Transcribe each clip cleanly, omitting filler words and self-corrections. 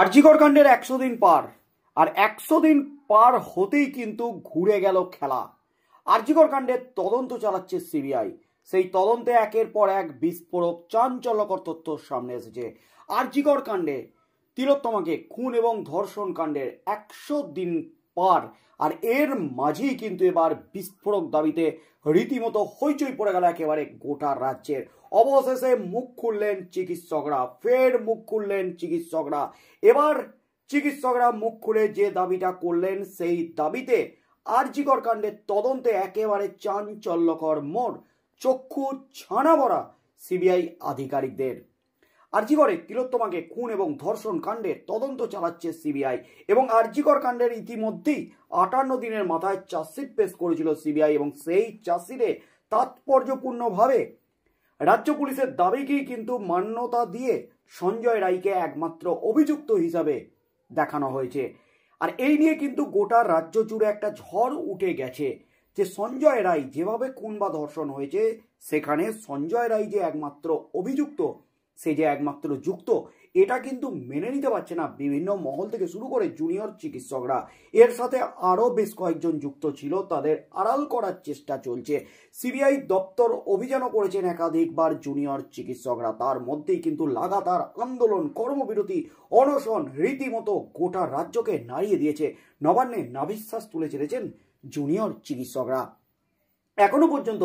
আরজিকর কাণ্ডের 100 দিন পার, আর 100 দিন পার হতেই কিন্তু ঘুরে গেল খেলা। আরজিকর কাণ্ডের তদন্ত চালাচ্ছে সিবিআই। সেই তদন্তে একের পর এক বিস্ফোরক চাঞ্চল্যকর তথ্য সামনে এসেছে। আরজিকর কাণ্ডে তিলোত্তমাকে খুন এবং ধর্ষণ কাণ্ডের 100 দিন পার, আর এর মাঝেই কিন্তু এবার বিস্ফোরক দাবিতে রীতিমতো হইচই পড়ে গেল একেবারে গোটা রাজ্যের। অবশেষে মুখ খুললেন চিকিৎসকরা, ফের মুখ খুললেন চিকিৎসকরা। এবার চিকিৎসকরা মুখ খুলে যে দাবিটা করলেন, সেই দাবিতে আরজিকর কাণ্ডের তদন্তে একেবারে চাঞ্চল্যকর মোড়, চক্ষু ছানা ভরা সিবিআই আধিকারিকদের। আরজিকরে তিলোত্তমাকে খুন এবং ধর্ষণ কাণ্ডে তদন্ত চালাচ্ছে সিবিআই, এবং আরজিকর কাণ্ডের ইতিমধ্যেই 58 দিনের মাথায় চার্জশিট পেশ করেছিল সিবিআই, এবং সেই চার্জশিটে তাৎপর্যপূর্ণভাবে রাজ্য পুলিশের দাবিকেই কিন্তু মান্যতা দিয়ে সঞ্জয় রায়কে একমাত্র অভিযুক্ত হিসাবে দেখানো হয়েছে। আর এই নিয়ে কিন্তু গোটা রাজ্য জুড়ে একটা ঝড় উঠে গেছে যে সঞ্জয় রায় যেভাবে খুন বা ধর্ষণ হয়েছে, সেখানে সঞ্জয় রায় যে একমাত্র অভিযুক্ত, সে যে একমাত্র যুক্ত, এটা কিন্তু মেনে নিতে পারছে না বিভিন্ন মহল থেকে শুরু করে জুনিয়র চিকিৎসকরা। এর সাথে আরও বেশ কয়েকজন যুক্ত ছিল, তাদের আড়াল করার চেষ্টা চলছে। সিবিআই দপ্তর অভিযানও করেছেন একাধিকবার জুনিয়র চিকিৎসকরা। তার মধ্যেই কিন্তু লাগাতার আন্দোলন, কর্মবিরতি, অনশন রীতিমতো গোটা রাজ্যকে নাড়িয়ে দিয়েছে। নবান্নে নাভিশ্বাস তুলে ছেড়েছেন জুনিয়র চিকিৎসকরা। এখনো পর্যন্ত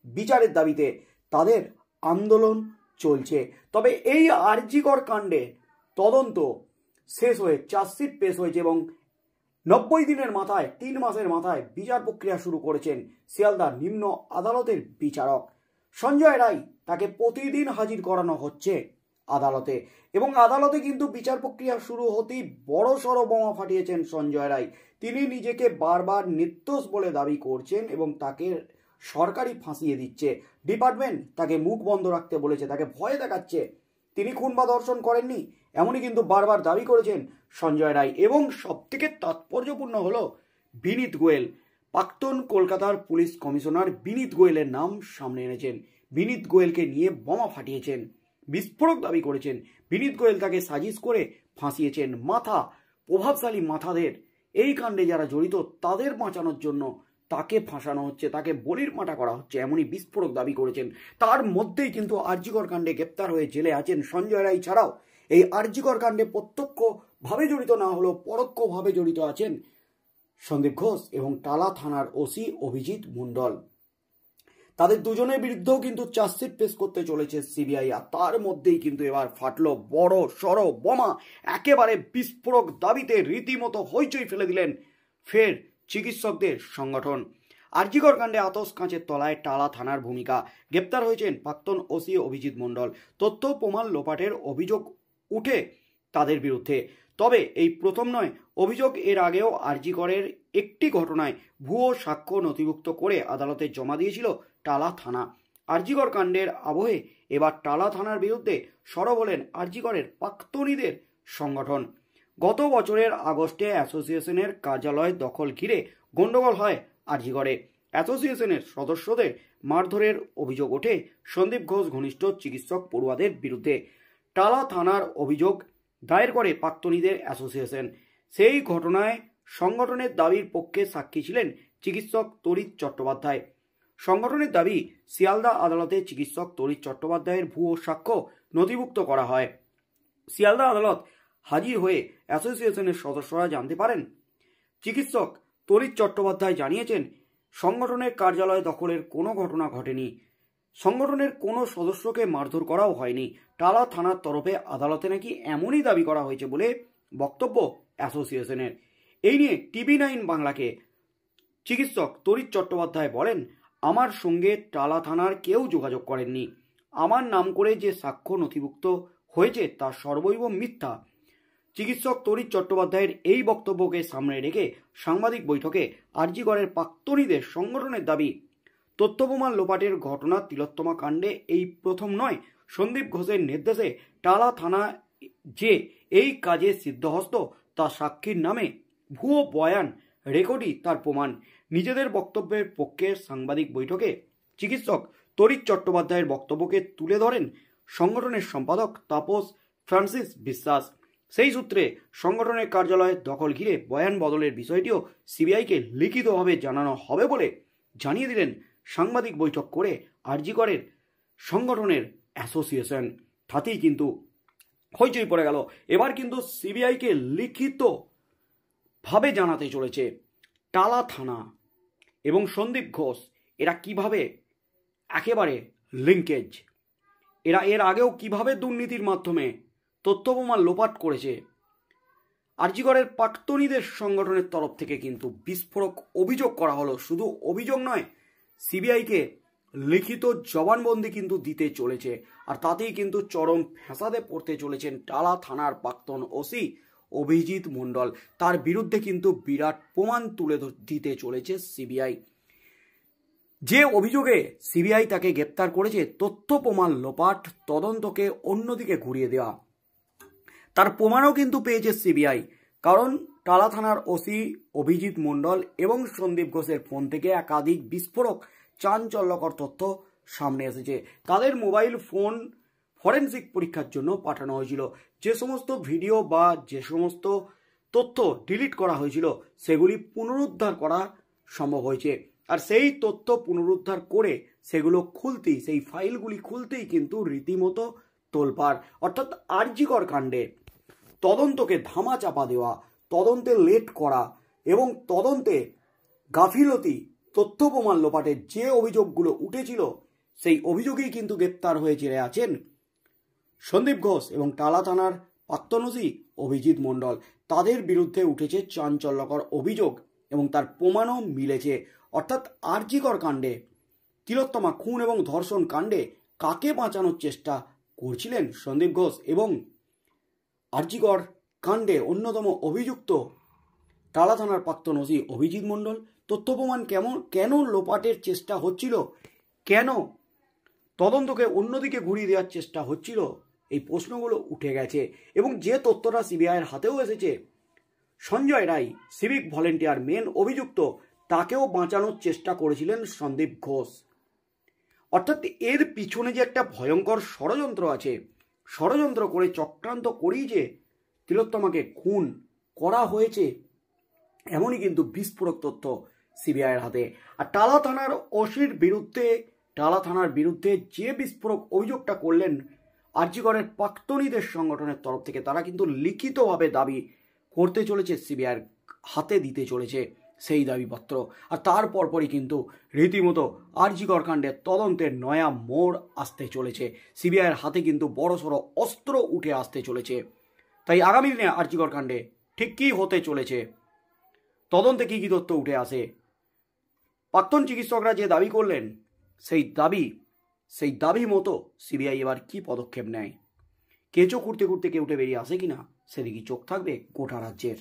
বিচারের দাবিতে তাদের আন্দোলন চলছে। তবে এই আরজিকর কাণ্ডে তদন্ত শেষ হয়ে চার্জশিট পেশ হয়েছে, এবং 90 দিনের মাথায়, 3 মাসের মাথায় বিচার প্রক্রিয়া শুরু করেছেন শিয়ালদা নিম্ন আদালতের বিচারক সঞ্জয় রায়। তাকে প্রতিদিন হাজির করানো হচ্ছে আদালতে, এবং আদালতে কিন্তু বিচার প্রক্রিয়া শুরু হতেই বড়সড় বোমা ফাটিয়েছেন সঞ্জয় রায়। তিনি নিজেকে বারবার নির্দোষ বলে দাবি করছেন, এবং তাকে সরকারি ফাঁসিয়ে দিচ্ছে। ডিপার্টমেন্ট তাকে মুখ বন্ধ রাখতে বলেছে, তাকে ভয় দেখাচ্ছে। তিনি খুন বা ধর্ষণ করেননি, এমনই কিন্তু বারবার দাবি করেছেন সঞ্জয় রায়। এবং সবথেকে তাৎপর্যপূর্ণ হলো বিনীত গোয়েল, প্রাক্তন কলকাতার পুলিশ কমিশনার বিনীত গোয়েলের নাম সামনে এনেছেন। বিনীত গোয়েলকে নিয়ে বোমা ফাটিয়েছেন, বিস্ফোরক দাবি করেছেন। বিনীত গোয়েল তাকে সাজিশ করে ফাঁসিয়েছেন। প্রভাবশালী মাথাদের, এই কাণ্ডে যারা জড়িত তাদের বাঁচানোর জন্য তাকে ফাঁসানো হচ্ছে, তাকে বলির মাটা করা হচ্ছে, এমনই বিস্ফোরক দাবি করেছেন। তার মধ্যেই কিন্তু আরজিকর কাণ্ডে গ্রেপ্তার হয়ে জেলে আছেন সঞ্জয় রায় ছাড়াও এই আরজিকর কাণ্ডে প্রত্যক্ষভাবে জড়িত না হলেও পরোক্ষভাবে জড়িত আছেন সন্দীপ ঘোষ এবং টালা থানার ওসি অভিজিৎ মণ্ডল। তাদের দুজনের বিরুদ্ধেও কিন্তু চার্জশিট পেশ করতে চলেছে সিবিআই। আর তার মধ্যেই কিন্তু এবার ফাটলো বড় সড় বোমা। একেবারে বিস্ফোরক দাবিতে রীতিমতো হইচই ফেলে দিলেন ফের চিকিৎসকদের সংগঠন। আরজিকর কাণ্ডে আতস কাঁচের তলায় টালা থানার ভূমিকা। গ্রেপ্তার হয়েছেন প্রাক্তন ওসি অভিজিৎ মণ্ডল। তথ্য প্রমাণ লোপাটের অভিযোগ উঠে তাদের বিরুদ্ধে। তবে এই প্রথম নয়, অভিযোগ এর আগেও আরজিকরের একটি ঘটনায় ভুয়ো সাক্ষ্য নথিভুক্ত করে আদালতে জমা দিয়েছিল টালা থানা। আরজিকর কাণ্ডের আবহে এবার টালা থানার বিরুদ্ধে সরব হলেন আরজিকরের প্রাক্তনীদের সংগঠন। গত বছরের আগস্টে অ্যাসোসিয়েশনের কার্যালয় দখল ঘিরে গণ্ডগোল হয় আরজিকরে। অ্যাসোসিয়েশনের সদস্যদের মারধরের অভিযোগ ওঠে সন্দীপ ঘোষ ঘনিষ্ঠ চিকিৎসক পড়ুয়াদের বিরুদ্ধে। টালা থানার অভিযোগ দায়ের করে প্রাক্তনীদের অ্যাসোসিয়েশন। সেই ঘটনায় সংগঠনের দাবির পক্ষে সাক্ষী ছিলেন চিকিৎসক তরিৎ চট্টোপাধ্যায়। সংগঠনের দাবি, শিয়ালদা আদালতে চিকিৎসক তরিৎ চট্টোপাধ্যায়ের ভুয়ো সাক্ষ্য নথিভুক্ত করা হয়। শিয়ালদা আদালত হাজির হয়ে অ্যাসোসিয়েশনের সদস্যরা জানতে পারেন, চিকিৎসক তরিৎ চট্টোপাধ্যায় জানিয়েছেন সংগঠনের কার্যালয় দখলের কোনো ঘটনা ঘটেনি, সংগঠনের কোনো সদস্যকে মারধর করাও হয়নি। টালা থানার তরফে আদালতে নাকি এমনই দাবি করা হয়েছে বলে বক্তব্য অ্যাসোসিয়েশনের। এই নিয়ে TV9 বাংলাকে চিকিৎসক তরিৎ চট্টোপাধ্যায় বলেন, আমার সঙ্গে টালা থানার কেউ যোগাযোগ করেননি। আমার নাম করে যে সাক্ষ্য নথিভুক্ত হয়েছে তা সর্বৈব মিথ্যা। চিকিৎসক তরিৎ চট্টোপাধ্যায়ের এই বক্তব্যকে সামনে রেখে সাংবাদিক বৈঠকে আরজিকরের প্রাক্তনীদের সংগঠনের দাবি, তথ্য প্রমাণ লোপাটের ঘটনা তিলোত্তমা কাণ্ডে এই প্রথম নয়। সন্দীপ ঘোষের নির্দেশে টালা থানা যে এই কাজে সিদ্ধহস্ত, তা সাক্ষীর নামে ভুয়ো বয়ান রেকর্ডই তার প্রমাণ। নিজেদের বক্তব্যের পক্ষে সাংবাদিক বৈঠকে চিকিৎসক তরিৎ চট্টোপাধ্যায়ের বক্তব্যকে তুলে ধরেন সংগঠনের সম্পাদক তাপস ফ্রান্সিস বিশ্বাস। সেই সূত্রে সংগঠনের কার্যালয় দখল ঘিরে বয়ান বদলের বিষয়টিও সিবিআইকে লিখিতভাবে জানানো হবে বলে জানিয়ে দিলেন সাংবাদিক বৈঠক করে আরজি করের সংগঠনের অ্যাসোসিয়েশন। তাতেই কিন্তু হইচই পড়ে গেল। এবার কিন্তু সিবিআইকে লিখিতভাবে জানাতে চলেছে টালা থানা এবং সন্দীপ ঘোষ এরা কিভাবে একেবারে লিঙ্কেজ, এরা এর আগেও কিভাবে দুর্নীতির মাধ্যমে তথ্য প্রমাণ লোপাট করেছে। আরজি করের প্রাক্তনীদের সংগঠনের তরফ থেকে কিন্তু বিস্ফোরক অভিযোগ করা হলো। শুধু অভিযোগ নয়, সিবিআইকে লিখিত জবানবন্দি কিন্তু দিতে চলেছে। আর তাতেই কিন্তু চরম ফ্যাসাদে পড়তে চলেছেন টালা থানার প্রাক্তন ওসি অভিজিৎ মণ্ডল। তার বিরুদ্ধে কিন্তু বিরাট প্রমাণ তুলে দিতে চলেছে সিবিআই। যে অভিযোগে সিবিআই তাকে গ্রেপ্তার করেছে, তথ্য প্রমাণ লোপাট, তদন্তকে অন্যদিকে ঘুরিয়ে দেওয়া, তার প্রমাণও কিন্তু পেয়েছে সিবিআই। কারণ টালা থানার ওসি অভিজিৎ মণ্ডল এবং সন্দীপ ঘোষের ফোন থেকে একাধিক বিস্ফোরক চাঞ্চল্যকর তথ্য সামনে এসেছে। তাদের মোবাইল ফোন ফরেনসিক পরীক্ষার জন্য পাঠানো হয়েছিল। যে সমস্ত ভিডিও বা যে সমস্ত তথ্য ডিলিট করা হয়েছিল সেগুলি পুনরুদ্ধার করা সম্ভব হয়েছে। আর সেই তথ্য পুনরুদ্ধার করে সেগুলো খুলতেই, সেই ফাইলগুলি খুলতেই কিন্তু রীতিমতো তোলপাড়। অর্থাৎ আরজি কর কাণ্ডে তদন্তকে ধামাচাপা দেওয়া, তদন্তে লেট করা এবং তদন্তে গাফিলতি, তথ্য প্রমাণ লোপাটের যে অভিযোগগুলো উঠেছিল সেই অভিযোগেই কিন্তু গ্রেপ্তার হয়ে জেলে আছেন সন্দীপ ঘোষ এবং টালা থানার প্রাক্তন ওসি অভিজিৎ মণ্ডল। তাদের বিরুদ্ধে উঠেছে চাঞ্চল্যকর অভিযোগ এবং তার প্রমাণও মিলেছে। অর্থাৎ আরজি কর কাণ্ডে, তিলোত্তমা খুন এবং ধর্ষণ কাণ্ডে কাকে বাঁচানোর চেষ্টা করছিলেন সন্দীপ ঘোষ এবং আরজি কর কাণ্ডে অন্যতম অভিযুক্ত টালা থানার প্রাক্তন ওসি অভিজিৎ মণ্ডল, তথ্য প্রমাণ কেন লোপাটের চেষ্টা হচ্ছিল, কেন তদন্তকে অন্যদিকে ঘুরিয়ে দেওয়ার চেষ্টা হচ্ছিল, এই প্রশ্নগুলো উঠে গেছে। এবং যে তথ্যটা সিবিআইয়ের হাতেও এসেছে, Sanjay Roy civic volunteer main অভিযুক্ত, তাকেও বাঁচানোর চেষ্টা করেছিলেন সন্দীপ ঘোষ। অর্থাৎ এর পিছনে যে একটা ভয়ঙ্কর ষড়যন্ত্র আছে, ষড়যন্ত্র করে চক্রান্ত করেই যে তিলোত্তমাকে খুন করা হয়েছে, এমনই কিন্তু বিস্ফোরক তথ্য সিবিআইয়ের হাতে। আর টালা থানার ওসির বিরুদ্ধে, টালা থানার বিরুদ্ধে যে বিস্ফোরক অভিযোগটা করলেন আরজি করের প্রাক্তনীদের সংগঠনের তরফ থেকে, তারা কিন্তু লিখিতভাবে দাবি করতে চলেছে, সিবিআইয়ের হাতে দিতে চলেছে সেই দাবিপত্র। আর তার পরপরই কিন্তু রীতিমতো আরজি কর কাণ্ডের তদন্তের নয়া মোড় আসতে চলেছে। সিবিআইয়ের হাতে কিন্তু বড়সড় অস্ত্র উঠে আসতে চলেছে। তাই আগামী দিনে আরজি কর কাণ্ডে ঠিক কী হতে চলেছে, তদন্তে কী কী তথ্য উঠে আসে, প্রাক্তন চিকিৎসকরা যে দাবি করলেন সেই দাবি মতো সিবিআই এবার কী পদক্ষেপ নেয়, কেঁচো খুঁড়তে খুঁড়তে কেউ উঠে বেরিয়ে আসে কিনা, সেদিকে চোখ থাকবে গোটা রাজ্যের।